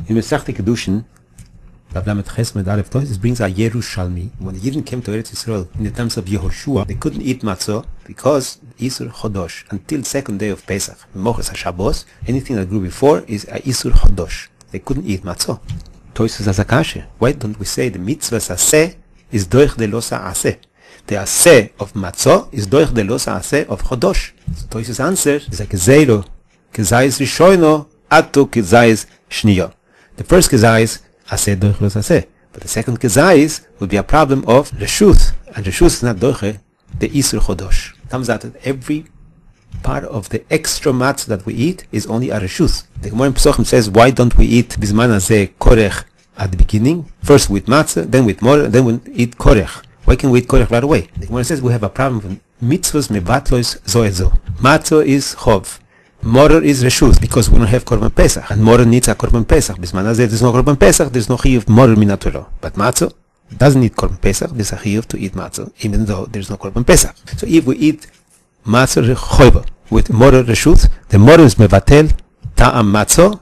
In Mesachta Kedushin, it brings a Yerushalmi. When the Yidden came to Eretz Yisrael in the times of Yehoshua, they couldn't eat matzah because Isur Chodosh until second day of Pesach. Mochas HaShabbos, anything that grew before is a Isur Chodosh. They couldn't eat matzah. Toisus Azakashe. Why don't we say the mitzvah aseh is doich de lo sa'aseh? The aseh of matzah is doich de lo sa'aseh of Chodosh. So Toisus answer is like Zero, Kezayis Rishoino, Atu Kezayis Shniyo. The first Kezayis aseh doich lo sa'aseh. But the second Kezayis would be a problem of Reshus. And Reshus is not doich the Isur Chodosh. It comes out that every part of the extra matzah that we eat is only a reshus. The Gemara in Pesachim says, why don't we eat bizman hazeh korech at the beginning? First with matzah, then with moror, then we eat korech. Why can we eat korech right away? The Gemara says we have a problem with mitzvahs mevatlois zo et zo. Matzah is chov. Moror is reshus because we don't have korban pesach. And moror needs a korban pesach. Bizman hazeh there's no korban pesach, there's no chiyuv moror minatorah. But matzah doesn't need korban pesach, there's a chiyuv to eat matzah, even though there's no korban pesach. So if we eat matzah choiva with moror reshut, the moror is mevatel ta'am matzah,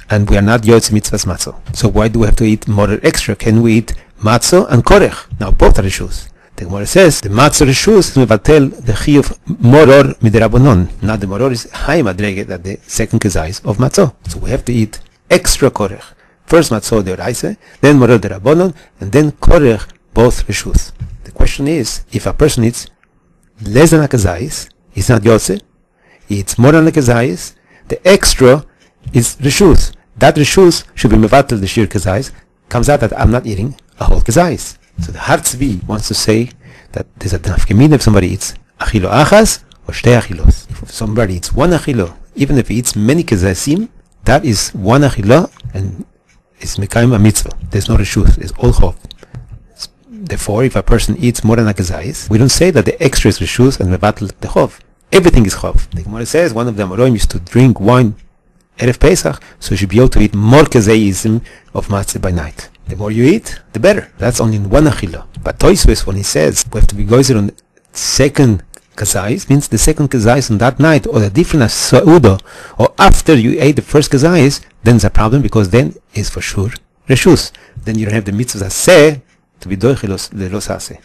and we are not yotz mitzvahs matzah. So why do we have to eat moror extra? Can we eat matzah and korech? Now both are reshus. The Gemara says the matzah reshus is mevatel the chiyuv moror midirabonon. Now the moror is high madrege at the second kezais of matzah. So we have to eat extra korech. First matzah deoraisa, then moror derabonon, and then korech, both reshus. The question is, if a person eats less than a kezais, it's not yotze. It's more than a kezais. The extra is reshus. That reshus should be mevatel the shir kezais. Comes out that I'm not eating a whole kezais. So the Hartzvi wants to say that there's a nafkamina if somebody eats achilo achas or shtei achilos. If somebody eats one achilo, even if he eats many kezaisim, that is one achilo and it's mekayim a mitzvah. There's no reshus. It's all chov. Therefore, if a person eats more than a kezais, we don't say that the extra is reshus and mevatel the chov. Everything is chov. The Gemara says one of the Amoraim used to drink wine Erev Pesach, so you should be able to eat more kezeism of matzah by night. The more you eat, the better. That's only in one achila. But Toisves, when he says we have to be gozer on the second kezais, means the second kezais on that night, or the different sa'uda, or after you ate the first kezais, then it's a problem because then it's for sure reshus. Then you don't have the mitzvah aseh to be doichilos the los aseh.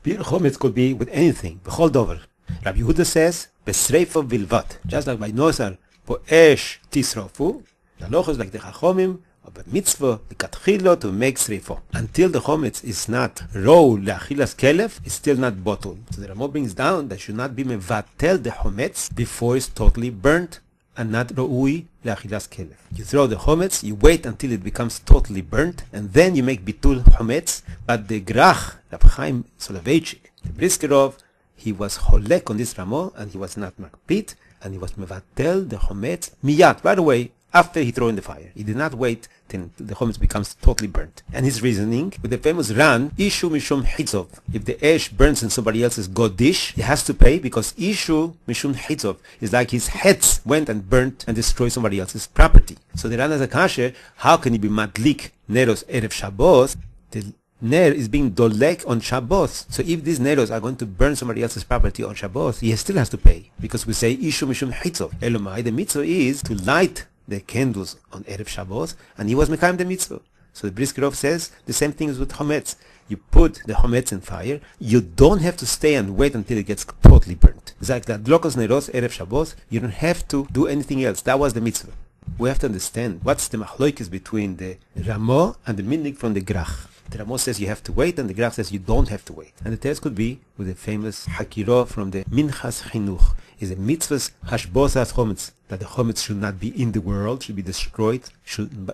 Bir chometz could be with anything, b'chol dover. Rabbi Yehuda says, besreifa vilvat. Just like by Nosar, po esh tisrofu, the lochos like the chachomim, or by mitzvah, the katchilo to make sreifo. Until the chometz is not raw leachilas kelef, it's still not bottled. So the Ramo brings down that should not be mevatel the chometz before it's totally burnt and not ra'ui leachilas kelef. You throw the chometz, you wait until it becomes totally burnt, and then you make bitul chometz. But the grach, Rav Chaim Soloveitchik, the Briskerov, he was holek on this Ramo, and he was not makpit, and he was mevatel the chometz miyat, right away, after he threw in the fire. He did not wait till the chometz becomes totally burnt. And his reasoning, with the famous Ran, ishu mishum hitzov. If the ash burns in somebody else's god dish, he has to pay, because ishu mishum hitzov is like his heads went and burnt and destroyed somebody else's property. So the Ran has a kasher, how can he be madlik neros erev Shabbos? The ner is being dolek on Shabbos. So if these neros are going to burn somebody else's property on Shabbos, he still has to pay, because we say ishu mishum hitzov. Elomai, the mitzvah is to light the candles on Erev Shabbos, and he was mekayim the mitzvah. So the Briskerov says the same thing is with chometz. You put the chometz in fire, you don't have to stay and wait until it gets totally burnt. It's like that Dlokos Neros Erev Shabbos, you don't have to do anything else. That was the mitzvah. We have to understand what's the machloikis between the Ramo and the Minnig from the Grach. The Ramo says you have to wait, and the Grach says you don't have to wait. And the test could be with the famous Hakiro from the Minchas Chinuch. Is a mitzvahs hashbosas chometz, that the chometz should not be in the world, should be destroyed,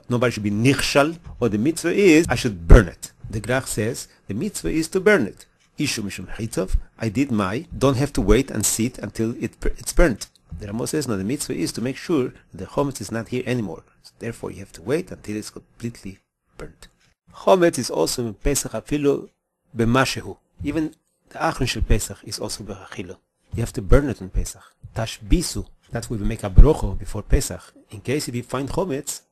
nobody should be nichshal, or the mitzvah is I should burn it. The Grach says the mitzvah is to burn it. Ishu mishum hitzov, I did my, don't have to wait and sit until it's burnt. The Ramo says no, the mitzvah is to make sure the chometz is not here anymore. So therefore you have to wait until it's completely burnt. Chometz is also in Pesach afilu b'mashehu. Even the achron shel Pesach is also b'achilo. You have to burn it on Pesach. Tashbisu. That's why we make a brocho before Pesach. In case if you find chometz,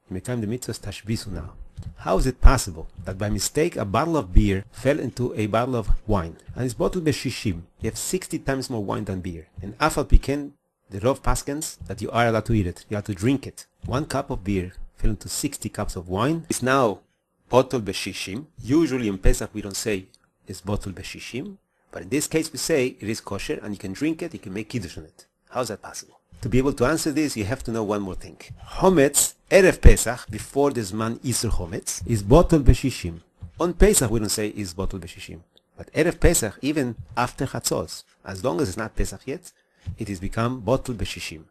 you make time the mitzvahs tashbisu now. How is it possible that by mistake a bottle of beer fell into a bottle of wine, and it's bottled b'shishim? You have 60 times more wine than beer. And afal piken, the Rov paskens that you are allowed to eat it. You have to drink it. 1 cup of beer fell into 60 cups of wine. It's now bottled b'shishim. Usually in Pesach we don't say it's bottled b'shishim, but in this case we say it is kosher and you can drink it, you can make kiddush on it. How is that possible? To be able to answer this, you have to know one more thing. Chometz, Erev Pesach, before the Zman Isur Chometz, is bottled b'shishim. On Pesach we don't say it's bottled b'shishim. But Erev Pesach, even after Chatzos, as long as it's not Pesach yet, it is become bottled b'shishim.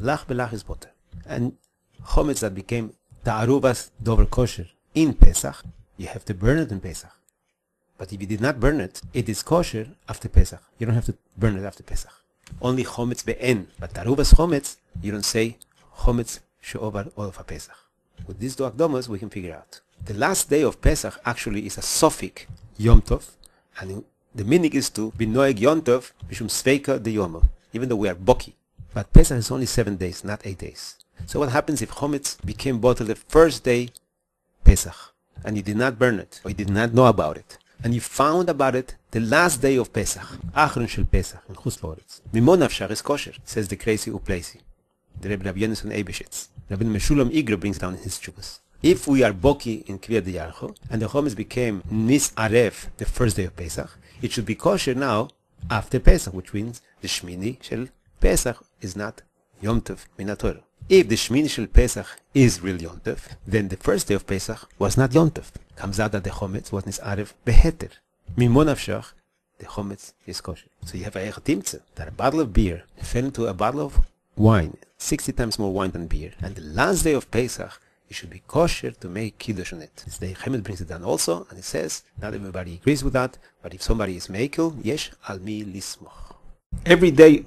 Lach belach is butter. And Chometz that became Ta'aruvas Dover Kosher in Pesach, you have to burn it in Pesach. But if you did not burn it, it is kosher after Pesach. You don't have to burn it after Pesach. Only Chometz be'en. But Taruvas Chometz, you don't say Chometz she'ovar of a Pesach. With these two akdomos, we can figure out. The last day of Pesach actually is a Sofik Yom Tov, and the meaning is to be noeg Yom Tov mishum sveika de yomo, even though we are boki. But Pesach is only 7 days, not 8 days. So what happens if Chometz became bottled the first day Pesach, and you did not burn it, or you did not know about it, and you found about it the last day of Pesach, Achron shel Pesach, in Chutz La'aretz. Mimo nafshar is kosher, says the crazy Uplesi, the Rebbe Rabbi Yonason Eibeshitz. Rabbi Meshulam Igro brings down in his Tshuvos. If we are boki in Kviyat Yarcho, and the Chometz became Nis Arev the first day of Pesach, it should be kosher now after Pesach, which means the Shmini shel Pesach is not Yom Tov min haTorah. If the Shmini shel Pesach is real Yom Tov, then the first day of Pesach was not Yom Tov. Comes out that the Chometz was Nis Arev beheter. Mimo nafshach, the Chometz is kosher. So you have a Timtze, that a bottle of beer fell into a bottle of wine, 60 times more wine than beer, and the last day of Pesach, it should be kosher to make kiddush on it. The Chemet brings it down also, and it says, not everybody agrees with that, but if somebody is mekel, yesh al mi lismoch. Every day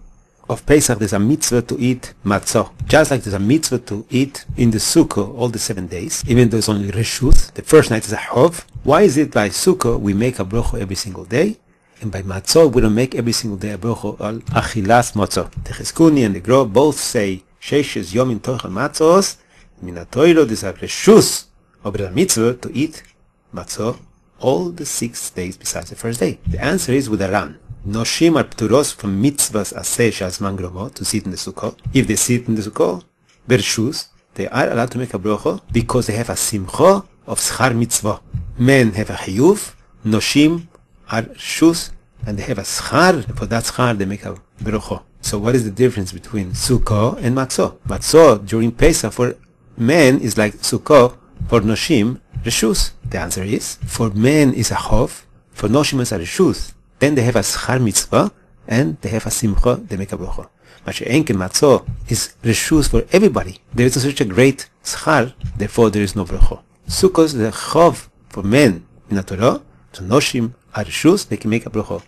of Pesach there's a mitzvah to eat matzah. Just like there's a mitzvah to eat in the Sukkah all the 7 days, even though it's only Reshus. The first night is a Hov. Why is it by Sukkah we make a brocho every single day, and by matzah we don't make every single day a brocho al achilas matzah? The Chizkuni and the Gro both say, Sheishes yom in tochel matzos, min haTorah there's a Reshus, or a mitzvah to eat matzah all the 6 days besides the first day. The answer is with a Ran. Noshim are pturos from mitzvahs aseh shazman gromo, to sit in the sukkah. If they sit in the sukkah, bershus, they are allowed to make a brocho because they have a simcha of schar mitzvah. Men have a chiyuv, noshim are shus, and they have a schar. For that schar they make a brocho. So what is the difference between sukkah and matzah? Matzah during Pesach for men is like sukkah for noshim reshus. The answer is, for men is a chov, for noshim is a reshus. Then they have a schar mitzvah, and they have a simcha, they make a brocha. Mashe'en ken matzah is reshus for everybody. There is such a great schar, therefore there is no brocha. Sukkos is a chov for men in the Torah, so noshim are reshus, they can make a brocha.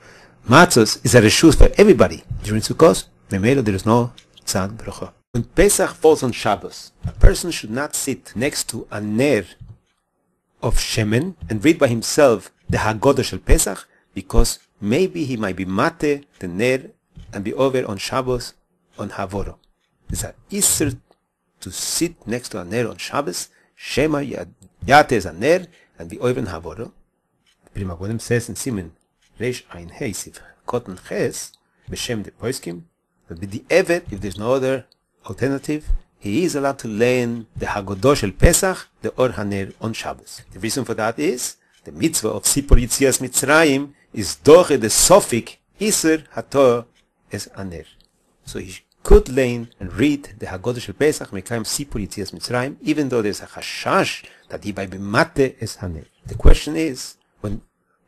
Matzos is a reshus for everybody. During Sukkos, memelo there is no tzad brocha. When Pesach falls on Shabbos, a person should not sit next to a ner of shemen and read by himself the Haggadah shel Pesach, because maybe he might be mate the ner and be over on Shabbos on Havoro. There's an Isser to sit next to a ner on Shabbos, Shema Yate is a ner and be over on Havoro. Prima Gonem says in Simen Reish Ein Heisiv Kotten Ches Beshem de Poiskim, but with the Evet, if there's no other alternative, he is allowed to learn the Haggadah shel Pesach, the Or HaNer on Shabbos. The reason for that is the mitzvah of Sipur Yitzias Mitzrayim is doche the Sofik Iser Hator es Aner. So he could learn and read the Haggadah shel Pesach Mekayim Sipur Yitzias Mitzrayim, even though there's a chashash that he might be mate es Aner. The question is, when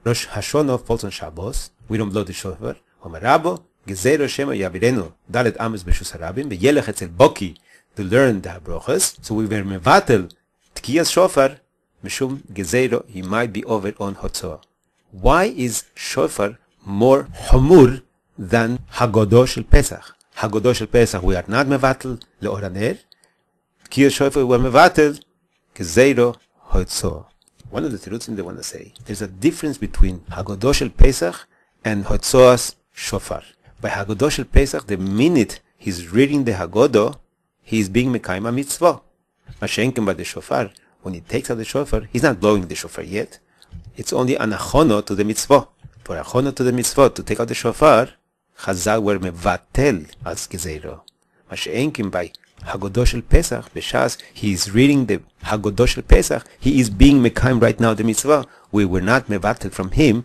Rosh Hashanah falls on Shabbos, we don't blow the shofar. Omerabo Gezeiro Shema Yavirenu Dalet Amos B'Shus Harabim V'Yelech Etzel Boki to learn the Habrochas. So we were mevatel Tkiyas Shofar Mishum Gezeiro, he might be over on Hotzoah. Why is Shofar more Homur than Haggadah shel Pesach? Haggadah shel Pesach we are not mevatel Le'or HaNer. Tkiyas Shofar we are mevatel Gezeiro Hotzoah. One of the terutzim they want to say, there's a difference between Haggadah shel Pesach and Hotzoah's Shofar. By Haggadah shel Pesach, the minute he's reading the Haggadah, he is being Mekayim a mitzvah. Mashenken by the Shofar, when he takes out the Shofar, he's not blowing the Shofar yet. It's only an achono to the mitzvah. For achono to the mitzvah, to take out the Shofar, Chazal were mevatel as gezeiro. Mashenken by Haggadah shel Pesach, b'shas he is reading the Haggadah shel Pesach, he is being mekayim right now the mitzvah. We were not mevatel from him,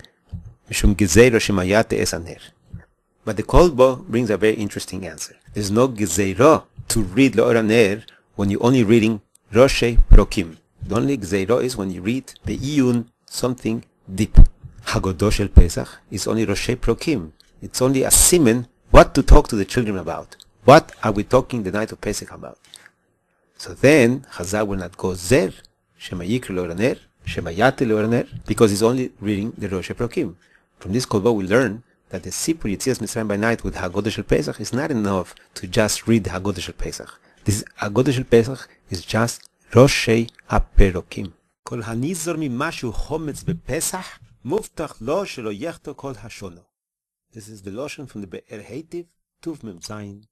mishum gezeira shemayate es aner. But the Kolbo brings a very interesting answer. There's no gezeira to read L'or Aner when you're only reading Roshei Prokim. The only gezeira is when you read Be'iyun, something deep. Haggadah shel Pesach is only Roshei Prokim. It's only a siman what to talk to the children about. What are we talking the night of Pesach about? So then Chazal will not go zer, Shema Yikri L'or Aner, Shema Yate L'or Aner, because he's only reading the Roshei Prokim. From this Kolbo we learn that the Sipur Yetzias Mitzrayim by night with Haggadah shel Pesach is not enough to just read the Haggadah shel Pesach. This Haggadah shel Pesach is just Roshei HaPerokim. Kol hanizor mimashu chometz bepesach muftach lo shelo yechto kol hashono. This is the lotion from the Be'er Heitiv Tuv Mem Zayin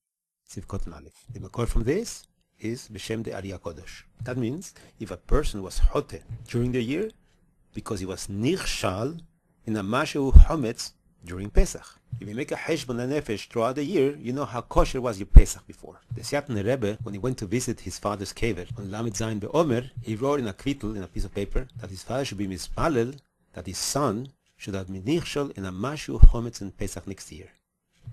Sivkot Aleph. The makor from this is B'Shem de Ari HaKodesh. That means if a person was chote during the year because he was nichshal in a mashu chometz during Pesach. If you make a cheshbon nefesh throughout the year, you know how kosher was your Pesach before. The Siatner Rebbe, when he went to visit his father's kever on Lamed Zayin Be'omer, he wrote in a kvittel, in a piece of paper, that his father should be mispalel, that his son should have been nichshol in a mashu chometz in Pesach next year.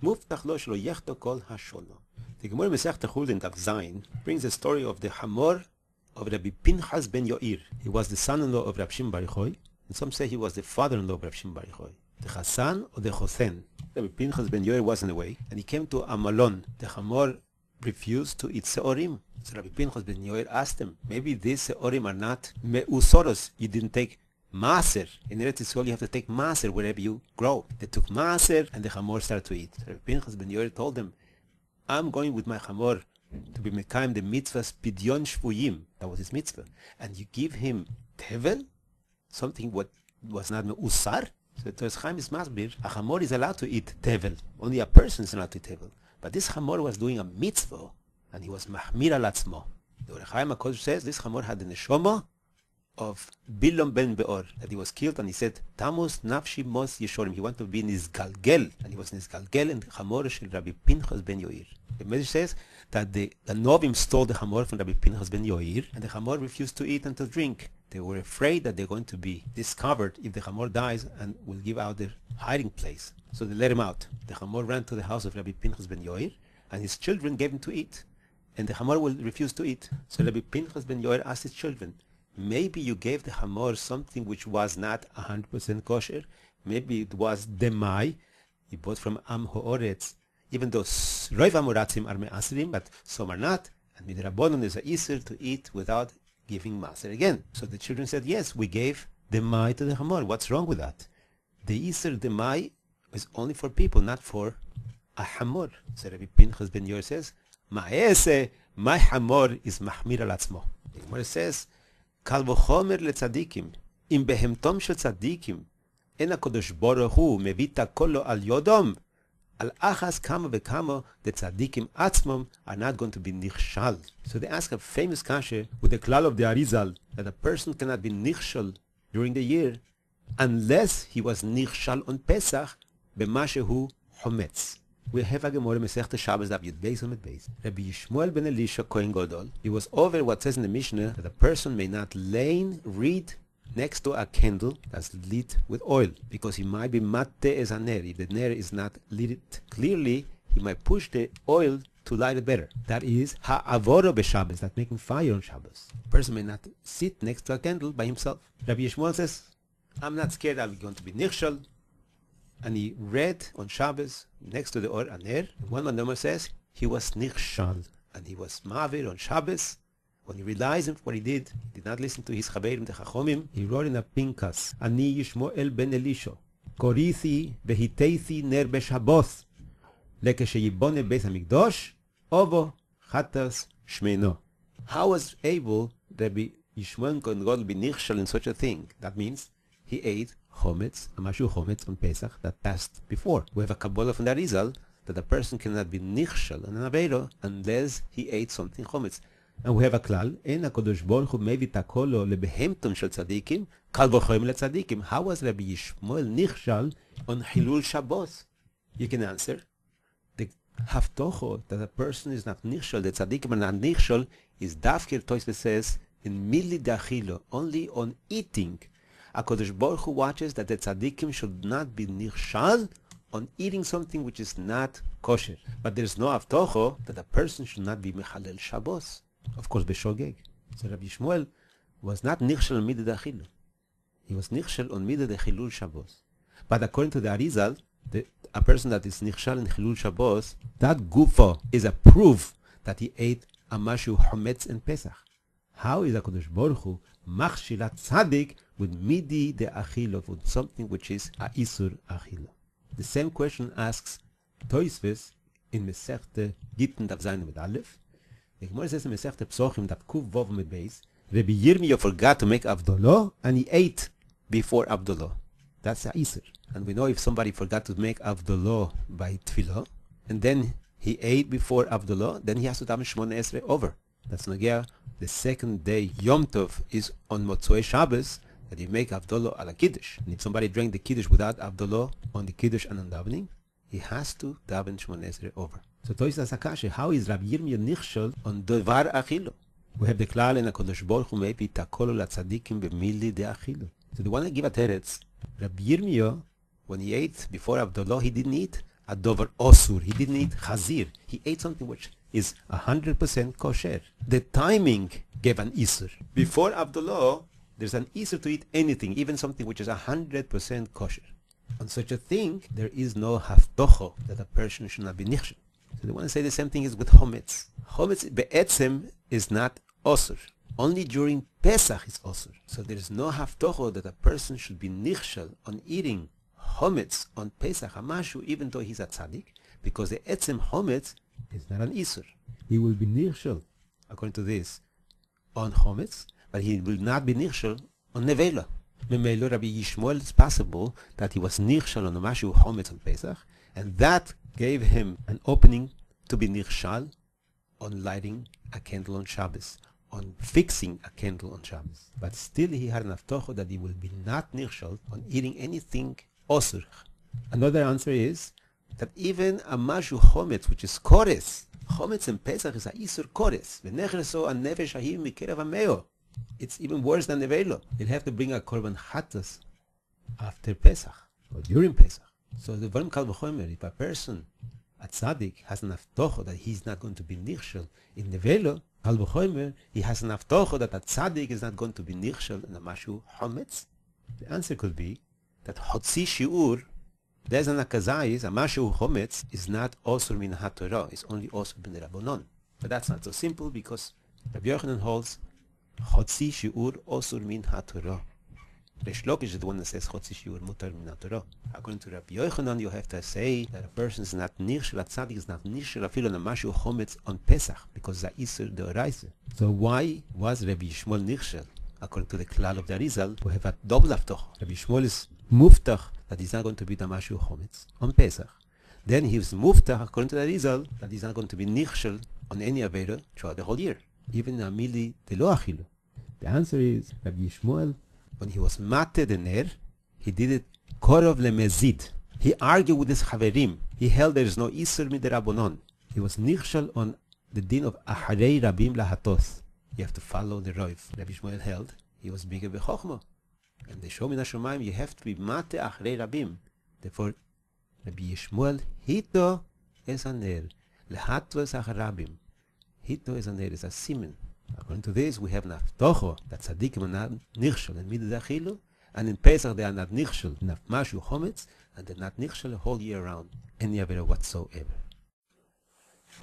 Muftach lo shelo yechto kol hashono. The Gemara Masechta Chulin Daf Zayin brings the story of the Hamor of Rabbi Pinchas ben Yoir. He was the son-in-law of Rabbi Shimon Bar Yochai, and some say he was the father-in-law of Rabbi Shimon Bar Yochai. The Chassan or the Chosen. Rabbi Pinchas ben Yoir was in the way, and he came to Amalon. The Hamor refused to eat seorim. So Rabbi Pinchas ben Yoir asked him, maybe these seorim are not meusoros. You didn't take maaser. In Eretz Yisrael you have to take maaser wherever you grow. They took maaser, and the Hamor started to eat. So Rabbi Pinchas ben Yoir told him, I'm going with my Hamor to be mekayim the mitzvahs pidyon shvuyim. That was his mitzvah. And you give him tevel, something what was not meusar. So Toras Chaim is masbir, a Hamor is allowed to eat tevel. Only a person is allowed to eat tevel. But this Hamor was doing a mitzvah, and he was mahmir al atzmo. The Orach Chaim HaKodesh says this Hamor had the neshama of Bilom ben Beor, that he was killed, and he said, Tamus nafshi mos yeshorim. He wanted to be nizgalgel, and he was nizgalgel in the Hamor shel Rabbi Pinchas ben Yoir. The Medrash says that the Novim stole the Hamor from Rabbi Pinchas ben Yoir, and the Hamor refused to eat and to drink. They were afraid that they're going to be discovered if the Hamor dies and will give out their hiding place. So they let him out. The Hamor ran to the house of Rabbi Pinchas ben Yoir, and his children gave him to eat. And the Hamor will refuse to eat. So Rabbi Pinchas ben Yoir asked his children, maybe you gave the Hamor something which was not 100% kosher. Maybe it was demai. You bought from Am Ha'oretz. Even though Roiv Amoratzim are me'asrim, but some are not. And midrabanon is a iser to eat without giving maser again. So the children said, yes, we gave demai to the Hamor. What's wrong with that? The iser demai is only for people, not for a Hamor. So Rabbi Pinchas ben Yoir says, Ma'ese, my Hamor is mahmir al atzmo. The Gemara says, Kal v'chomer letzadikim, im behemtom shel tzadikim, en HaKadosh Baruch Hu mevita kolo al yodom, al achas kama v'kama, the tzadikim atzmom are not going to be nichshal. So they ask a famous kasha with the klal of the Arizal, that a person cannot be nichshal during the year unless he was nichshal on Pesach b'mashehu chometz. We have a Gemara Masechta Shabbos Daf Yud Beis Amud Beis. Rabbi Yishmael ben Elisha Kohen Gadol, he was over what says in the Mishnah that a person may not read next to a candle that's lit with oil, because he might be matte as a ner. If the ner is not lit clearly, he might push the oil to light it better. That is ha'avoro b'Shabbos, that making fire on Shabbos. A person may not sit next to a candle by himself. Rabbi Yishmael says, I'm not scared I'm going to be nichshal. And he read on Shabbos next to the Or Aner. One Mandomer says he was nichshal, and he was mavir on Shabbos. When he realized what he did not listen to his chaverim, the chachomim. He wrote in a pinkas, Ani Yishmael ben Elisha, korithi vehiteithi ner b'Shabbos, lekesheyibone beis hamikdosh, ovo chatas shmeino. How was able Rabbi Yishmael Kohen Gadol be nichshal in such a thing? That means he ate chometz, a mashu chometz on Pesach that passed before. We have a Kabbalah from the Arizal that a person cannot be nichshal on an aveiro unless he ate something chometz. And we have a klal, en HaKadosh Baruch Hu mevi takolo lebehemton shel tzadikim, kal v'choim letzadikim. How was Rabbi Yishmael nichshal on Hilul Shabbos? You can answer. The Haftocho that a person is not nichshel, the tzaddikim are not nichshel, is dafkir Tosfos says in mili dachilo, only on eating. HaKadosh Baruch Hu watches that the tzaddikim should not be nichshal on eating something which is not kosher. But there is no haftocho that a person should not be mechalel Shabbos. Of course, b'shogeg. So Rabbi Shmuel was not nichshel on midah dachilo. He was nichshel on midah dechilul Shabbos. But according to the Arizal, a person that is nichshal in chilul Shabbos, that gufo is a proof that he ate a mashu chometz in Pesach. How is HaKadosh Baruch Hu machshilat tzaddik with midi de achilo, with something which is a isur achilo? The same question asks Tosfos in Masechta Gittin Daf Zayin with Aleph. The Gemara says in Masechta Psochim Daf Kuv Vov with Beis, Rabbi Yirmiyah forgot to make Avdolah and he ate before Avdolah. That's a isur. And we know if somebody forgot to make Avdolah by Tfilah, and then he ate before Avdolah, then he has to daven Shmona Esrei over. That's Nogea. The second day, Yom Tov, is on Motzoi Shabbos, that you make Avdolah ala Kiddush. And if somebody drank the Kiddush without Avdolah on the Kiddush and on davening, he has to daven Shmona Esrei over. So Tosfos Akashe, how is Rabbi Yirmiyah nichshel on Devar Achilo? We have the klal in HaKadosh Baruch Hu maybe takolo latzadikim b'mili de achilo. So the one that give a teretz, Rabbi Yirmiyah, when he ate before Avdolah, he didn't eat a dover osur. He didn't eat chazir. He ate something which is 100% kosher. The timing gave an isur. Before Avdolah, there's an isur to eat anything, even something which is 100% kosher. On such a thing, there is no haftocho that a person should not be nichshel. So they want to say the same thing is with chometz. Chometz be'etzem is not osur. Only during Pesach is osur. So there is no haftocho that a person should be nichshel on eating chometz on Pesach Hamashu, even though he's a tzaddik, because the etzem chometz is not an isur. He will be nichshel, according to this, on chometz, but he will not be nichshel on nevela. Memelo Rabbi Yishmael, it's possible that he was nichshel on the mashu chometz on Pesach, and that gave him an opening to be nichshal on lighting a candle on Shabbos, on fixing a candle on Shabbos. But still he had an haftocho that he will be not nichshal on eating anything osur. Another answer is that even a mashu chometz, which is kores, chometz in Pesach is a isur kores. V'nechreso an nefesh ahim mikerev hameo. It's even worse than nevelo. You'll have to bring a korban chatas after Pesach or during Pesach. So the varim kal v'chomer, if a person, a tzaddik, has an haftocho that he's not going to be nichshel in nevelo, kal v'chomer, he has an haftocho that a tzaddik is not going to be nichshel in a mashu chometz. The answer could be that Hotzi Shiur, there's an akazais, a mashu chometz, is not osur min haTorah, it's only osur min Rabbanon. But that's not so simple because Rabbi Yochanan holds Hotzi Shiur osur min haTorah. Reish Lakish is the one that says Hotzi Shiur mutar min haTorah. According to Rabbi Yochanan, you have to say that a person is not nichshel, a tzaddik is not nichshel afil on a mashu chometz on Pesach because it's a isur deoraisa. So why was Rabbi Yishmael nichshel? According to the klal of the Arizal, we have a double haftoch. Rabbi Yishmael is muftach that he's not going to be damashu chometz on Pesach. Then he was muftach according to the Arizal that he's not going to be nichshel on any avera throughout the whole year, even amili de lo achilo. The answer is Rabbi Yishmael, when he was mate the ner, he did it korov lemezid. He argued with his chaverim. He held there is no isur miderabonon. He was nichshel on the din of acharei rabim lahatos. You have to follow the roiv. Rabbi Yishmael held he was bigger b'chochma. And they show me Nashomayim, you have to be mate achrei rabim. Therefore, Rabbi Yishmael, hito es aner, lehato es acharabim. Hito es aner is a simen. According to this, we have naftocho, that tzaddikim are not nichshel and midah achilu, and in Pesach they are not nichshel, naf mashu chometz, and they're not nichshel the whole year round, any avera whatsoever.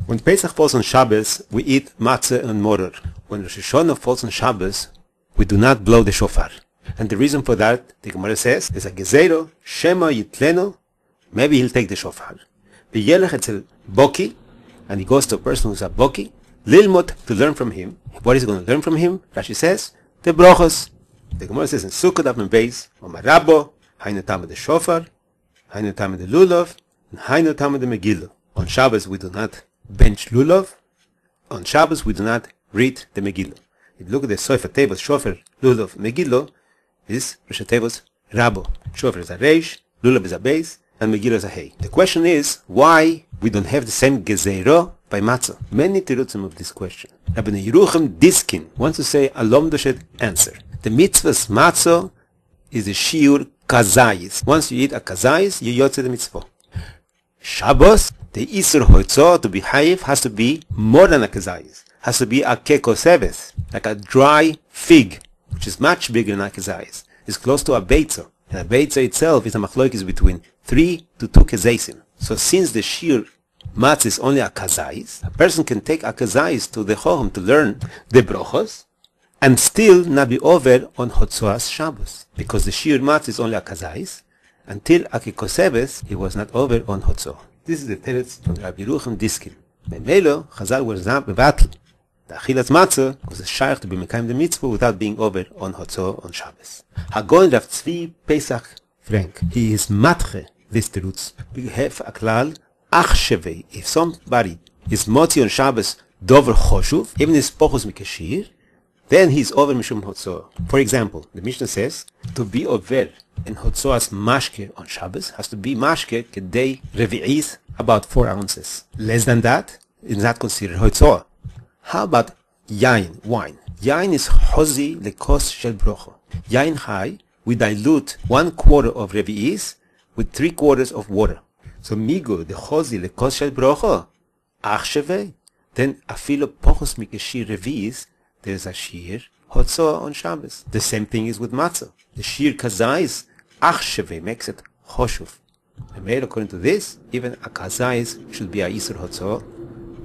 When Pesach falls on Shabbos, we eat matzah and moror. When Rosh Hashanah falls on Shabbos, we do not blow the shofar. And the reason for that, the Gemara says, is a gezero, shema yitleno, maybe he'll take the shofar. V'yelech etzel boki, and he goes to a person who's a boki, lilmot, to learn from him. What is he going to learn from him? Rashi says, the brochos. The Gemara says in Sukkot Daf Beis, Omarabo, hainu tamid the shofar, hainu tamid the lulav, and hainu tamid the megillah. On Shabbos we do not bench lulav. On Shabbos we do not read the megillah. If you look at the Sofer Tevos, shofar, lulav, megillah, is Rosh Tevos Rabo. Shofar is a reish, lulav is a beis, and megillah is a hey. The question is, why we don't have the same gezerah by matzah? Many terutzim of this question. Rabbi Yerucham Diskin wants to say a lomdoshet answer. The mitzvah's matzah is a shiur kazayis. Once you eat a kazayis, you yotze the mitzvah. Shabbos, the isur hoitzah to be hayiv has to be more than a kazayis. Has to be a kekoseves, like a dry fig, which is much bigger than a kazayis. It's close to a beitza. And a beitza itself is a machlokes between 3 to 2 kezaisim. So since the shiur matzah is only a kazayis, a person can take a kazayis to the chochom to learn the brochos, and still not be over on Hotzoas Shabbos, because the shiur matzah is only a kazayis, until Akikoseves he was not over on Hotzoah. This is the teretz from Rabbi Yerucham Diskin. Memelo, Chazal was not bevatl. The achilas matzah was a shaykh to be mekayim the mitzvah without being over on Hotzoah on Shabbos. Hagon Rav Tzvi Pesach Frank. He is matche this terutz. We have a klal achshevei. If somebody is moti on Shabbos dover choshuv, even his pochus mikashir, then he is over mishum Hotzoah. For example, the Mishnah says to be over in Hotzoah's mashke on Shabbos has to be mashke kedei revi'is about 4 ounces. Less than that is not considered Hotzoah. How about yain, wine? Yain is hozi lekos shel brocho. Yain high, we dilute 1/4 of revi'is with 3/4 of water. So migo, the hozi lekos shel brocho, achsheve, then afilo pochos mikeshir revi'is, there's a shir Hotzoah on Shabbos. The same thing is with matzah. The shir kazayis achsheve makes it choshuv. And made according to this, even a kazayis should be a isur Hotzoah.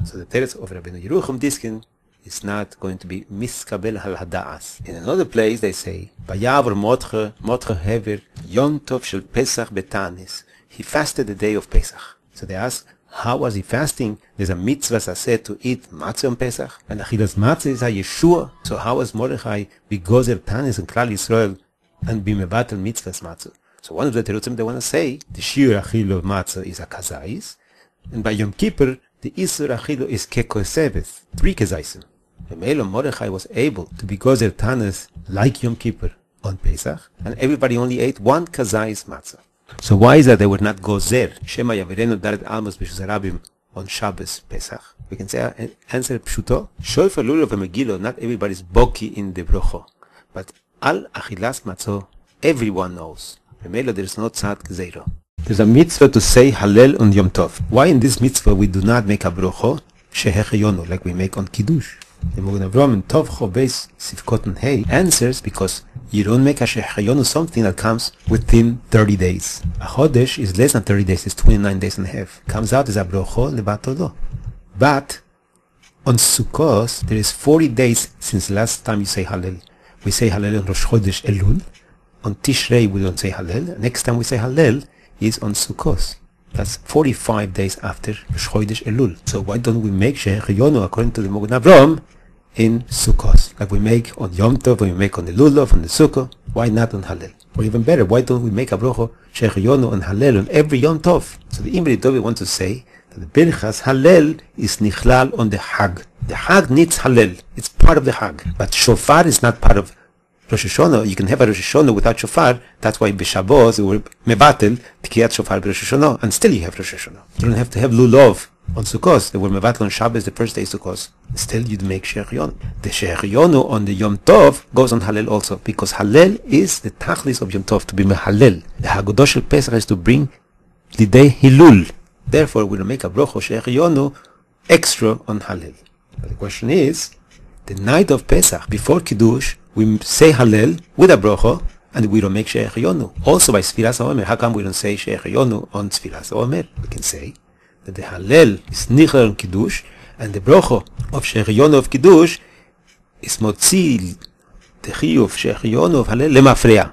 So the teretz of Rabbi Yerucham Diskin is not going to be miskabel hal hada'as. In another place they say, Bayavor motche hever yom tov shel Pesach betanis. He fasted the day of Pesach. So they ask, how was he fasting? There's a mitzvah said to eat matzah on Pesach, and achilas matzah is a Yeshua. So how was Mordechai be gozer tanis and klal Yisrael and be mevatel mitzvahs matzah? So one of the terutzim they want to say, the shiur achil of matzah is a kazayis, and by Yom Kippur, the isur achilo is kekoseves, 3 kezaisim. The male of Mordechai was able to be gozer tanis like Yom Kippur on Pesach, and everybody only ate 1 kazayis matzah. So why is that they were not gozer? Shema yavirenu daret almos b'shus harabim on Shabbos Pesach. We can say answer pshuto. Shoifer lulav v'megilo. Not everybody's boki in the brocho, but al achilas matzah everyone knows. Remember, there is no tzad gzeiro. There's a mitzvah to say Hallel on Yom Tov. Why in this mitzvah we do not make a brocho shehecheyonu like we make on Kiddush? The Mogen Avram in Tov Chobeis Sivkoten Hey answers because you don't make a shehecheyonu something that comes within 30 days. A chodesh is less than 30 days, it's 29 days and a half. Comes out as a brocho lebatolo. But on Sukkot there is 40 days since last time you say Hallel. We say Hallel on Rosh Chodesh Elul. On Tishrei we don't say Hallel. Next time we say Hallel is on Sukkot. That's 45 days after Rosh Chodesh Elul. So why don't we make Shehecheyonu according to the Mogen Avram in Sukkot, like we make on Yom Tov, when we make on the Lulav, on the Sukkot? Why not on Hallel? Or even better, why don't we make a brocho Shehecheyonu on Hallel on every Yom Tov? So the Imri Dovi wants to say that the Birchas Hallel is nichlal on the Hag. The Hag needs Hallel. It's part of the Hag. But Shofar is not part of Rosh Hashanah. You can have a Rosh Hashanah without shofar. That's why b'Shabbos we were mevatel tikiyat shofar b'Rosh Hashanah, and still you have Rosh Hashanah. You don't have to have lulav on Sukkot. They were mevatel on Shabbos the first day Sukkot. Still you'd make shehecheyonu. The shehecheyonu on the Yom Tov goes on Hallel also, because Hallel is the tachlis of Yom Tov, to be mehalel. The Haggadah shel Pesach is to bring the day Hilul. Therefore we don't make a brocho shehecheyonu extra on Hallel. But the question is, the night of Pesach before Kiddush, we say Hallel with a brocho, and we don't make Shehecheyonu. Also by Sfiras HaOmer, how come we don't say Shehecheyonu on Sfiras HaOmer? We can say that the Hallel is Nichel on Kiddush, and the brocho of Shehecheyonu of Kiddush is Motzi the Chiyuv Shehecheyonu of Hallel Lemafreya.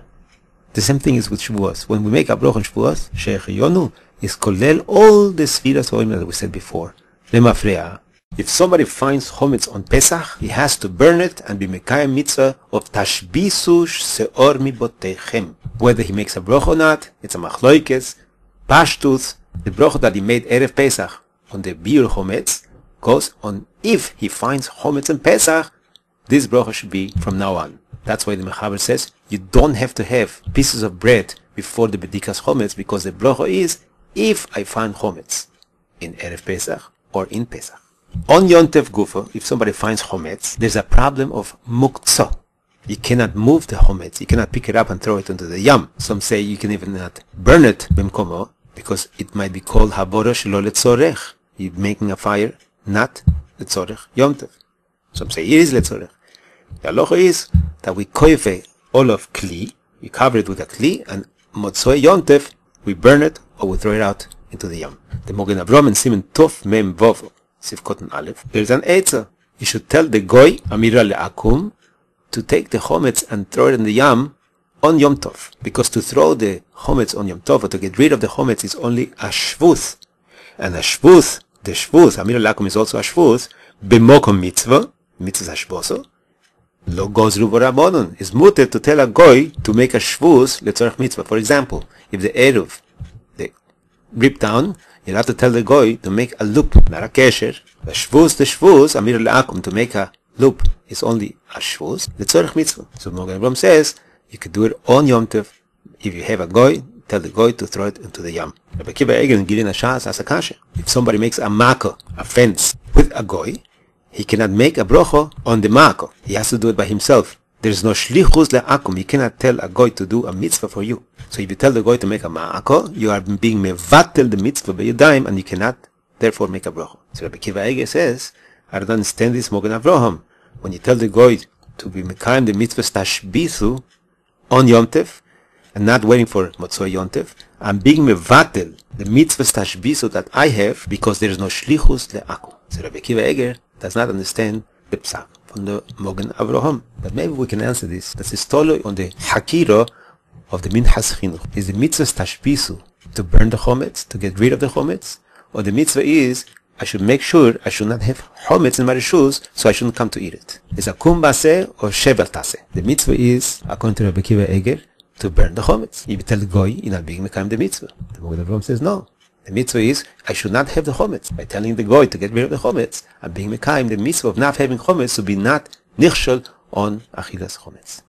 The same thing is with Shavuos. When we make a brocho on Shavuos, Shehecheyonu is Kolel all the Sfiras HaOmer that we said before, Lemafreya. If somebody finds chometz on Pesach, he has to burn it and be mekayem mitzvah of tashbisu seor mibotechem. Whether he makes a broch or not, it's a machloikes. Pashtus, the broch that he made erev Pesach on the biur chometz goes on. If he finds chometz in Pesach, this broch should be from now on. That's why the Mechaber says you don't have to have pieces of bread before the bedikas chometz, because the broch is if I find chometz. in Erev Pesach or in Pesach. On Yom Tov Gufa, if somebody finds chometz, there's a problem of muktzah. You cannot move the chometz. You cannot pick it up and throw it into the yam. Some say you can even not burn it b'mkomo because it might be called habora shelo letzorech. You're making a fire, not letzorech Yom Tov. Some say it is letzorech. The halacha is that we koife all of kli, we cover it with a kli, and motzoi Yom Tov, we burn it or we throw it out into the yam. The Mogen Avram and Simen Tov Mem Vov Sif Kotan Aleph. There's an eitzah. You should tell the goy Amira le'akum to take the chometz and throw it in the yam on Yom Tov. Because to throw the chometz on Yom Tov or to get rid of the chometz is only a shvuth. And a shvuth, the shvuth, Amira le'akum is also a shvuth, b'mokom mitzvah, mitzvah hashboso, lo gozru v'rabonon, is muter to tell a goy to make a shvuth letzorech mitzvah. For example, if the eruv, the rip down, you'll have to tell the goy to make a loop, not a kesher. The shvuz, amir le'akum, to make a loop is only a shvuz. The tzorech mitzvah. So Mogen Avram says, you can do it on Yom Tov. If you have a goy, tell the goy to throw it into the yam. Rabbi Akiva Eiger and Gilin Hashas as a kasha. If somebody makes a mako, a fence, with a goy, he cannot make a brocho on the mako. He has to do it by himself. There is no shlichus le'akum. You cannot tell a goy to do a mitzvah for you. So if you tell the goy to make a ma'ako, you are being mevatel the mitzvah by yadayim, and you cannot therefore make a bracha. So Rabbi Akiva Eiger says, I don't understand this Mogen Avraham. When you tell the goy to be mekayim the mitzvah tashbisu on Yom Tov, and not waiting for Motzoi Yom Tov, I'm being mevatel the mitzvah tashbisu that I have because there is no shlichus le'akum. So Rabbi Akiva Eiger does not understand the psak from the Mogen Avraham. But maybe we can answer this. That's the story on the Hakira of the Minchas Chinuch. Is the mitzvah tashbisu to burn the chometz, to get rid of the chometz? Or the mitzvah is, I should make sure I should not have chometz in my shoes, so I shouldn't come to eat it. Is a kum baseh or shevel taseh? The mitzvah is, according to Rabbi Akiva Eiger, to burn the chometz. If you tell the goy, you're not being mekayim the mitzvah. The Mogen Avraham says no. The mitzvah is, I should not have the chometz. By telling the goy to get rid of the chometz, I'm being mekayim the mitzvah of not having chometz to be not nichshel on achilas chometz.